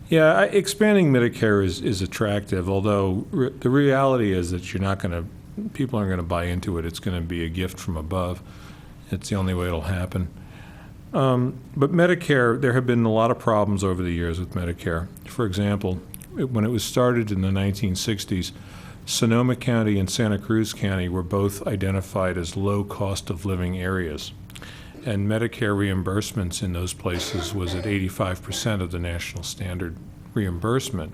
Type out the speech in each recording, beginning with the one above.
Expanding Medicare is attractive, although the reality is that people aren't going to buy into it. It's going to be a gift from above. It's the only way it'll happen. But Medicare, there have been a lot of problems over the years with Medicare. For example, when it was started in the 1960s, Sonoma County and Santa Cruz County were both identified as low cost of living areas. And Medicare reimbursements in those places was at 85% of the national standard reimbursement.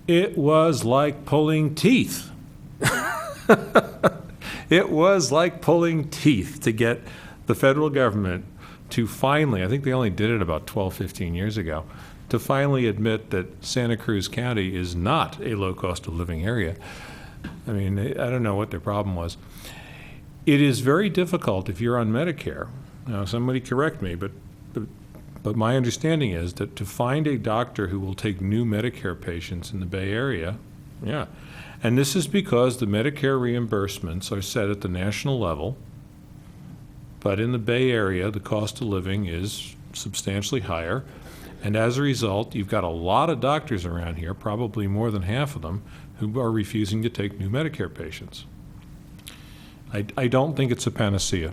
It was like pulling teeth. It was like pulling teeth to get the federal government to finally, I think they only did it about 12, 15 years ago, to finally admit that Santa Cruz County is not a low cost of living area. I mean, I don't know what their problem was. It is very difficult if you're on Medicare. Now, somebody correct me, but my understanding is that to find a doctor who will take new Medicare patients in the Bay Area, and this is because the Medicare reimbursements are set at the national level, but in the Bay Area, the cost of living is substantially higher, and as a result, you've got a lot of doctors around here, probably more than half of them, who are refusing to take new Medicare patients. I don't think it's a panacea.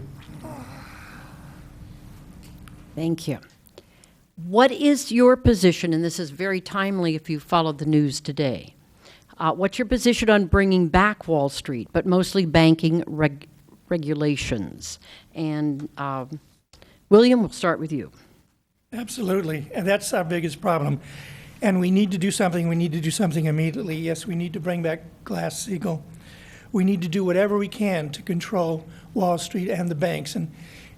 Thank you. What is your position, and this is very timely if you followed the news today, what's your position on bringing back Wall Street, but mostly banking regulations? And William, we'll start with you. Absolutely, and that's our biggest problem. And we need to do something. We need to do something immediately. Yes, we need to bring back Glass-Steagall. We need to do whatever we can to control Wall Street and the banks.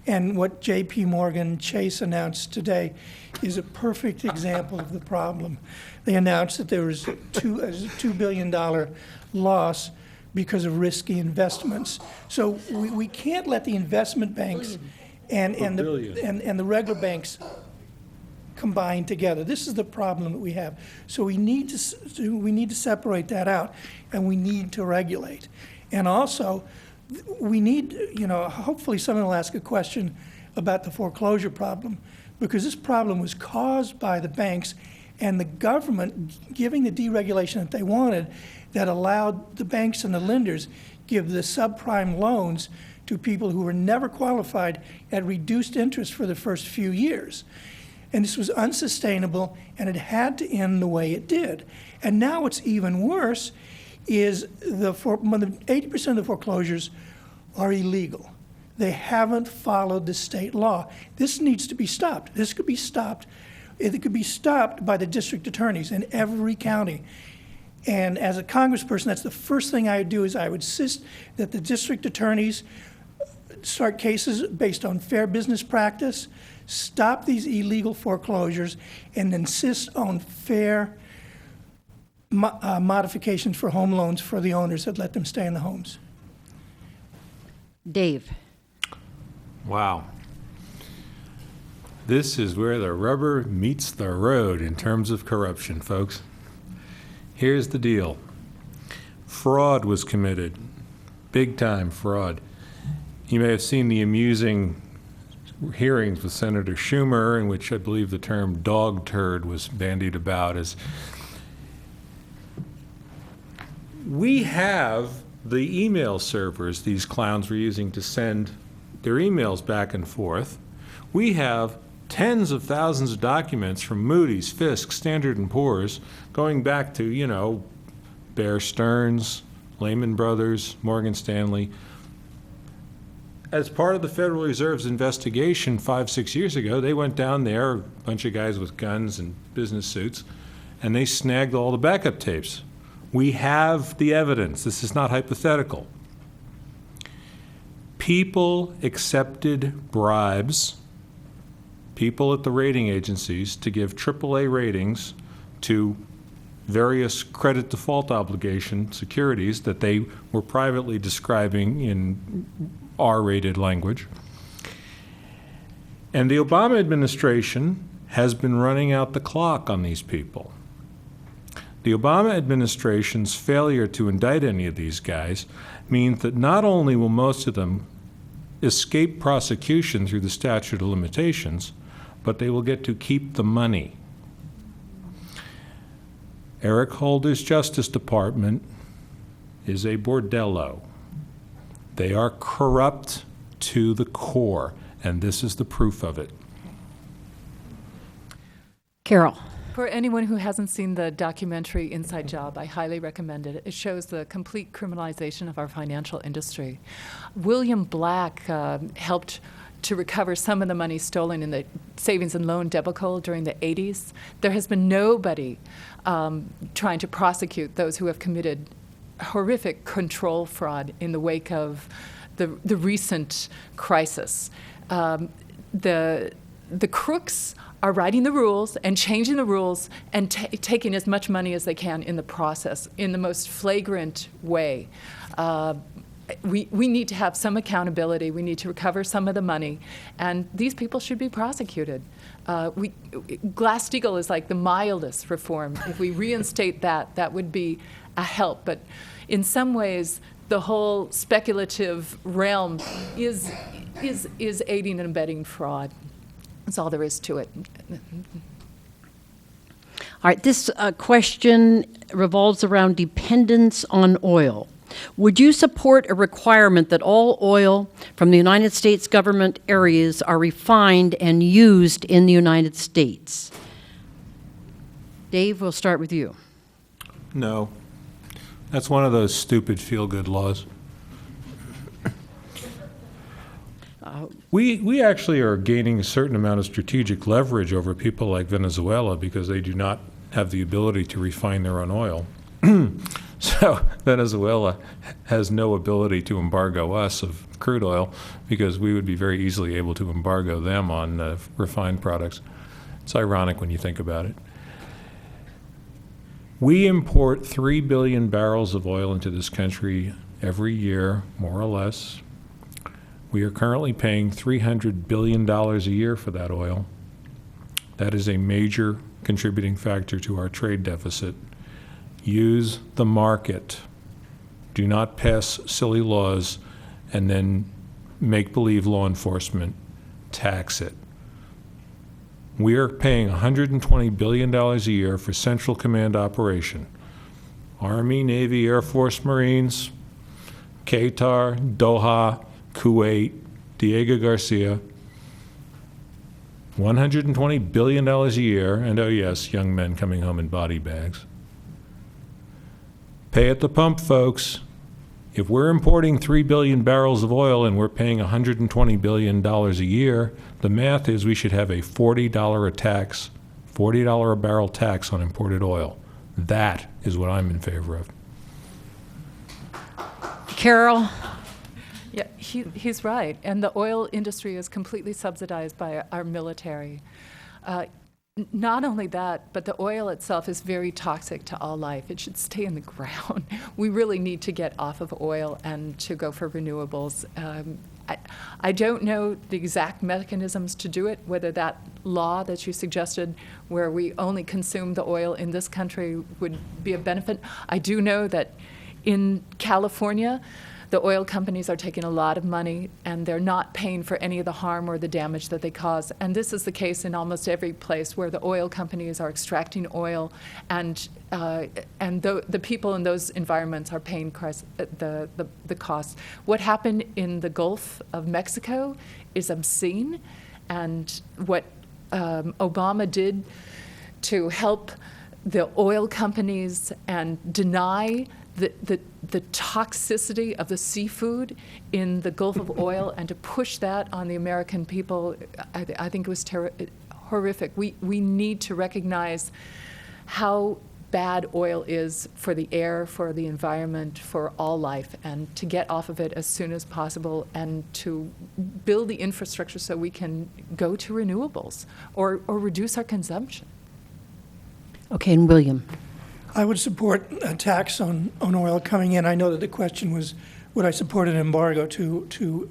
And what J.P. Morgan Chase announced today is a perfect example of the problem. They announced that there was a $2 billion loss because of risky investments. So we can't let the investment banks and the regular banks combine together. This is the problem that we have. So we need to separate that out, and we need to regulate. And also, we need, hopefully someone will ask a question about the foreclosure problem, because this problem was caused by the banks and the government giving the deregulation that they wanted that allowed the banks and the lenders give the subprime loans to people who were never qualified at reduced interest for the first few years. And this was unsustainable, and it had to end the way it did. And now what's even worse is 80% of the foreclosures are illegal. They haven't followed the state law. This needs to be stopped. This could be stopped. It could be stopped by the district attorneys in every county. And as a congressperson, that's the first thing I would do is I would insist that the district attorneys start cases based on fair business practice, stop these illegal foreclosures, and insist on fair modifications for home loans for the owners that let them stay in the homes. Dave. Wow. This is where the rubber meets the road in terms of corruption, folks. Here's the deal. Fraud was committed, big-time fraud. You may have seen the amusing hearings with Senator Schumer, in which I believe the term dog turd was bandied about. As we have the email servers these clowns were using to send their emails back and forth. We have tens of thousands of documents from Moody's, Fisk, Standard & Poor's, going back to, Bear Stearns, Lehman Brothers, Morgan Stanley. As part of the Federal Reserve's investigation 5-6 years ago, they went down there, a bunch of guys with guns and business suits, and they snagged all the backup tapes. We have the evidence. This is not hypothetical. People accepted bribes, people at the rating agencies, to give AAA ratings to various credit default obligation securities that they were privately describing in R-rated language. And the Obama administration has been running out the clock on these people. The Obama administration's failure to indict any of these guys means that not only will most of them escape prosecution through the statute of limitations, but they will get to keep the money. Eric Holder's Justice Department is a bordello. They are corrupt to the core, and this is the proof of it. Carol. For anyone who hasn't seen the documentary Inside Job, I highly recommend it. It shows the complete criminalization of our financial industry. William Black helped to recover some of the money stolen in the savings and loan debacle during the 80s. There has been nobody trying to prosecute those who have committed horrific control fraud in the wake of the recent crisis. The crooks are writing the rules and changing the rules and taking as much money as they can in the process in the most flagrant way. We need to have some accountability. We need to recover some of the money, and these people should be prosecuted. Glass-Steagall is like the mildest reform. If we reinstate that, that would be a help. But in some ways, the whole speculative realm is aiding and abetting fraud. That's all there is to it. All right, this question revolves around dependence on oil. Would you support a requirement that all oil from the United States government areas are refined and used in the United States? Dave, we'll start with you. No. That's one of those stupid feel-good laws. We actually are gaining a certain amount of strategic leverage over people like Venezuela because they do not have the ability to refine their own oil. So Venezuela has no ability to embargo us of crude oil because we would be very easily able to embargo them on refined products. It's ironic when you think about it. We import 3 billion barrels of oil into this country every year, more or less. We are currently paying $300 billion a year for that oil. That is a major contributing factor to our trade deficit. Use the market. Do not pass silly laws and then make-believe law enforcement tax it. We are paying $120 billion a year for Central Command operation. Army, Navy, Air Force, Marines, Qatar, Doha, Kuwait, Diego Garcia, $120 billion a year, and oh yes, young men coming home in body bags. Pay at the pump, folks. If we're importing 3 billion barrels of oil and we're paying $120 billion a year, the math is we should have a $40 a barrel tax on imported oil. That is what I'm in favor of. Carol? Yeah, he's right. And the oil industry is completely subsidized by our military. Not only that, but the oil itself is very toxic to all life. It should stay in the ground. We really need to get off of oil and to go for renewables. I don't know the exact mechanisms to do it, whether that law that you suggested where we only consume the oil in this country would be a benefit. I do know that in California, the oil companies are taking a lot of money and they're not paying for any of the harm or the damage that they cause. And this is the case in almost every place where the oil companies are extracting oil and the people in those environments are paying the cost. What happened in the Gulf of Mexico is obscene, and what Obama did to help the oil companies and deny the toxicity of the seafood in the Gulf of Oil and to push that on the American people, I think it was horrific. We need to recognize how bad oil is for the air, for the environment, for all life, and to get off of it as soon as possible and to build the infrastructure so we can go to renewables or reduce our consumption. Okay, and William. I would support a tax on oil coming in. I know that the question was, would I support an embargo to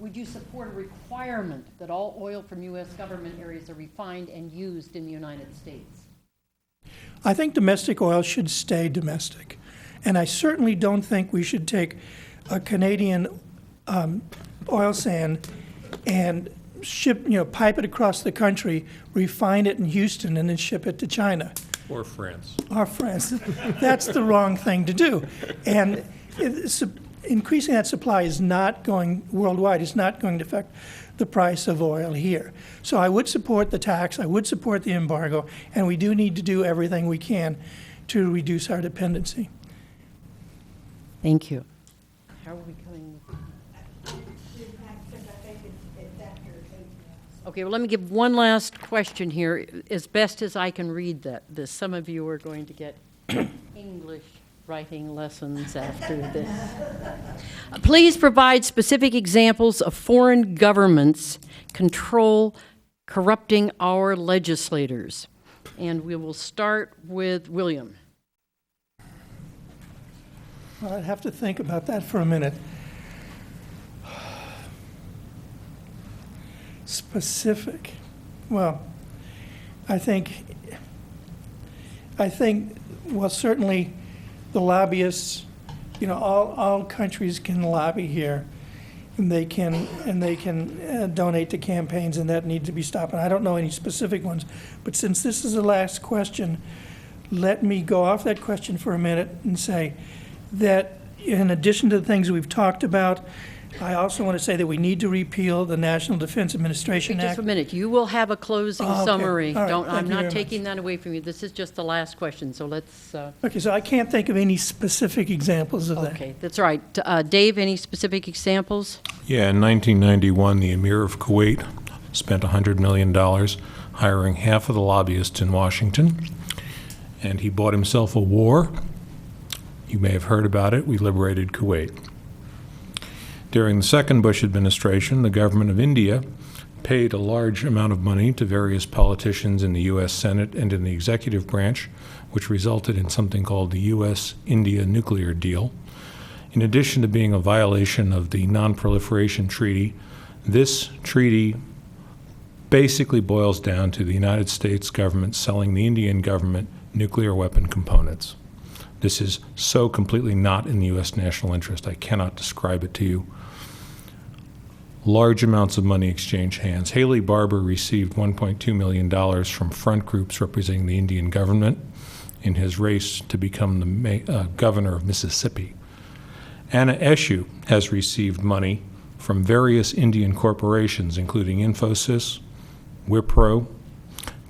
would you support a requirement that all oil from U.S. government areas are refined and used in the United States? I think domestic oil should stay domestic. And I certainly don't think we should take a Canadian oil sand and pipe it across the country, refine it in Houston, and then ship it to China. Or France. Or France. That's the wrong thing to do. And increasing that supply is not going worldwide. It's not going to affect the price of oil here. So I would support the tax. I would support the embargo. And we do need to do everything we can to reduce our dependency. Thank you. How are we coming? Okay, well, let me give one last question here, as best as I can read this. Some of you are going to get English writing lessons after this. Please provide specific examples of foreign governments control corrupting our legislators. And we will start with William. Well, I'd have to think about that for a minute. Specific. Well, I think, well, certainly the lobbyists, all countries can lobby here, and they can donate to campaigns, and that needs to be stopped. And I don't know any specific ones, but since this is the last question, let me go off that question for a minute and say that in addition to the things we've talked about, I also want to say that we need to repeal the National Defense Administration Act. Just a minute. You will have a closing okay. summary. All right. I'm Thank you not very taking much. that away from you. This is just the last question, so let's... Okay, so I can't think of any specific examples of that. Okay, that's right. Dave, any specific examples? Yeah, in 1991, the Emir of Kuwait spent $100 million hiring half of the lobbyists in Washington, and he bought himself a war. You may have heard about it. We liberated Kuwait. During the second Bush administration, the government of India paid a large amount of money to various politicians in the U.S. Senate and in the executive branch, which resulted in something called the U.S.-India nuclear deal. In addition to being a violation of the Non-Proliferation Treaty, this treaty basically boils down to the United States government selling the Indian government nuclear weapon components. This is so completely not in the U.S. national interest, I cannot describe it to you. Large amounts of money exchange hands. Haley Barbour received $1.2 million from front groups representing the Indian government in his race to become the governor of Mississippi. Anna Eshoo has received money from various Indian corporations, including Infosys, Wipro,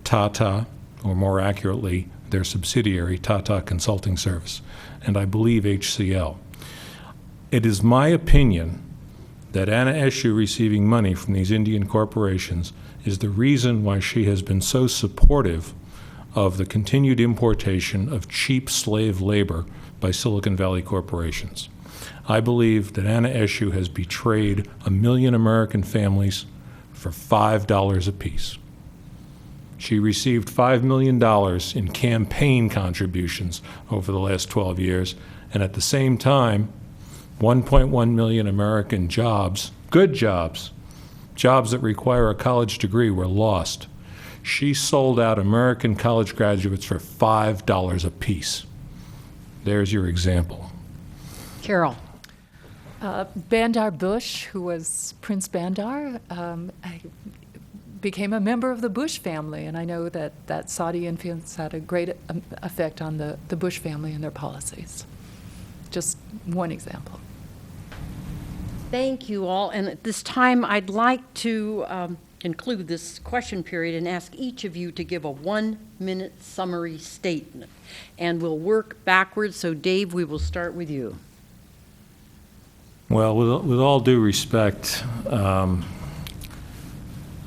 Tata, or more accurately, their subsidiary, Tata Consulting Service, and I believe HCL. It is my opinion that Anna Eshoo receiving money from these Indian corporations is the reason why she has been so supportive of the continued importation of cheap slave labor by Silicon Valley corporations. I believe that Anna Eshoo has betrayed 1 million American families for $5 apiece. She received $5 million in campaign contributions over the last 12 years, and at the same time, 1.1 million American jobs, good jobs, jobs that require a college degree, were lost. She sold out American college graduates for $5 apiece. There's your example. Carol. Bandar Bush, who was Prince Bandar, became a member of the Bush family, and I know that Saudi influence had a great effect on the Bush family and their policies. Just one example. Thank you all. And at this time, I'd like to conclude this question period and ask each of you to give a 1-minute summary statement. And we'll work backwards. So, Dave, we will start with you. Well, with all due respect, I'm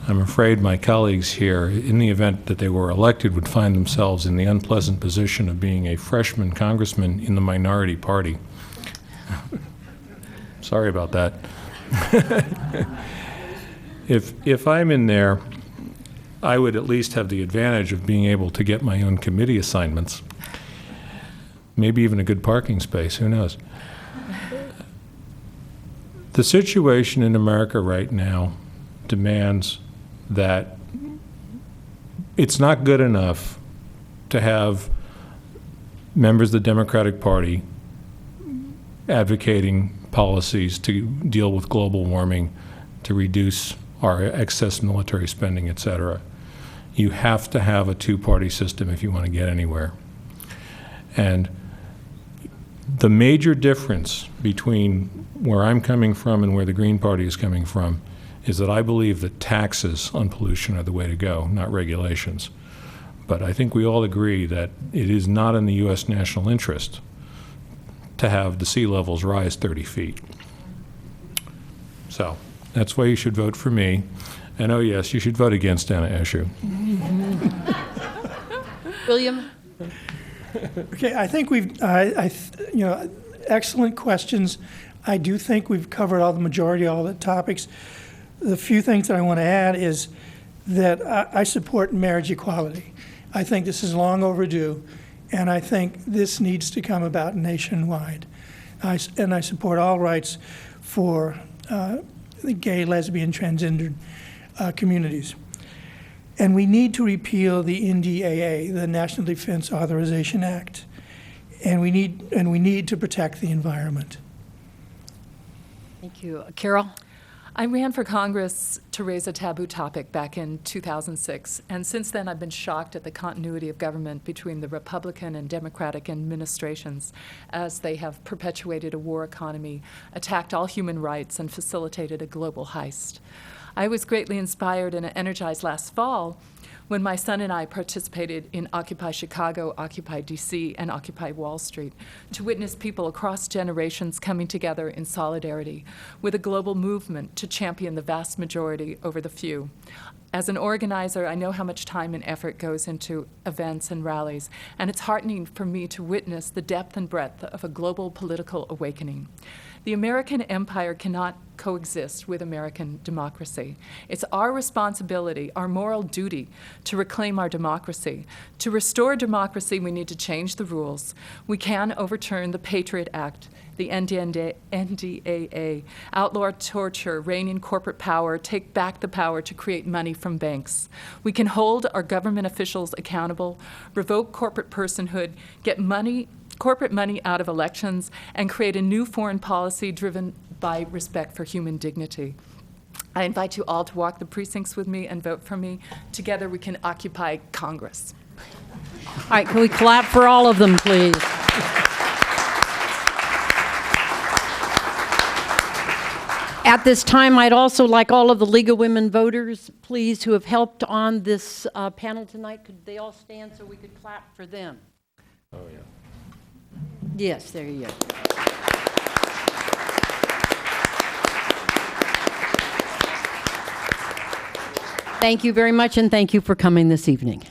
afraid my colleagues here, in the event that they were elected, would find themselves in the unpleasant position of being a freshman congressman in the minority party. Sorry about that. If I'm in there, I would at least have the advantage of being able to get my own committee assignments, maybe even a good parking space, who knows. The situation in America right now demands that it's not good enough to have members of the Democratic Party advocating policies to deal with global warming to reduce our excess military spending, et cetera. You have to have a two-party system if you want to get anywhere. And the major difference between where I'm coming from and where the Green Party is coming from is that I believe that taxes on pollution are the way to go, not regulations. But I think we all agree that it is not in the U.S. national interest to have the sea levels rise 30 feet. So that's why you should vote for me. And oh yes, you should vote against Anna Eshoo. William? Okay, I think excellent questions. I do think we've covered all the topics. The few things that I want to add is that I support marriage equality. I think this is long overdue, and I think this needs to come about nationwide. And I support all rights for the gay, lesbian, transgender communities. And we need to repeal the NDAA, the National Defense Authorization Act, and we need to protect the environment. Thank you. Carol? I ran for Congress to raise a taboo topic back in 2006, and since then I've been shocked at the continuity of government between the Republican and Democratic administrations as they have perpetuated a war economy, attacked all human rights, and facilitated a global heist. I was greatly inspired and energized last fall when my son and I participated in Occupy Chicago, Occupy DC, and Occupy Wall Street to witness people across generations coming together in solidarity with a global movement to champion the vast majority over the few. As an organizer, I know how much time and effort goes into events and rallies, and it's heartening for me to witness the depth and breadth of a global political awakening. The American empire cannot coexist with American democracy. It's our responsibility, our moral duty, to reclaim our democracy. To restore democracy, we need to change the rules. We can overturn the Patriot Act, the NDAA, outlaw torture, rein in corporate power, take back the power to create money from banks. We can hold our government officials accountable, revoke corporate personhood, get corporate money out of elections, and create a new foreign policy driven by respect for human dignity. I invite you all to walk the precincts with me and vote for me. Together we can occupy Congress. All right, can we clap for all of them, please? At this time, I'd also like all of the League of Women Voters, please, who have helped on this panel tonight, could they all stand so we could clap for them? Oh, yeah. Yes, there you go. Thank you very much, and thank you for coming this evening.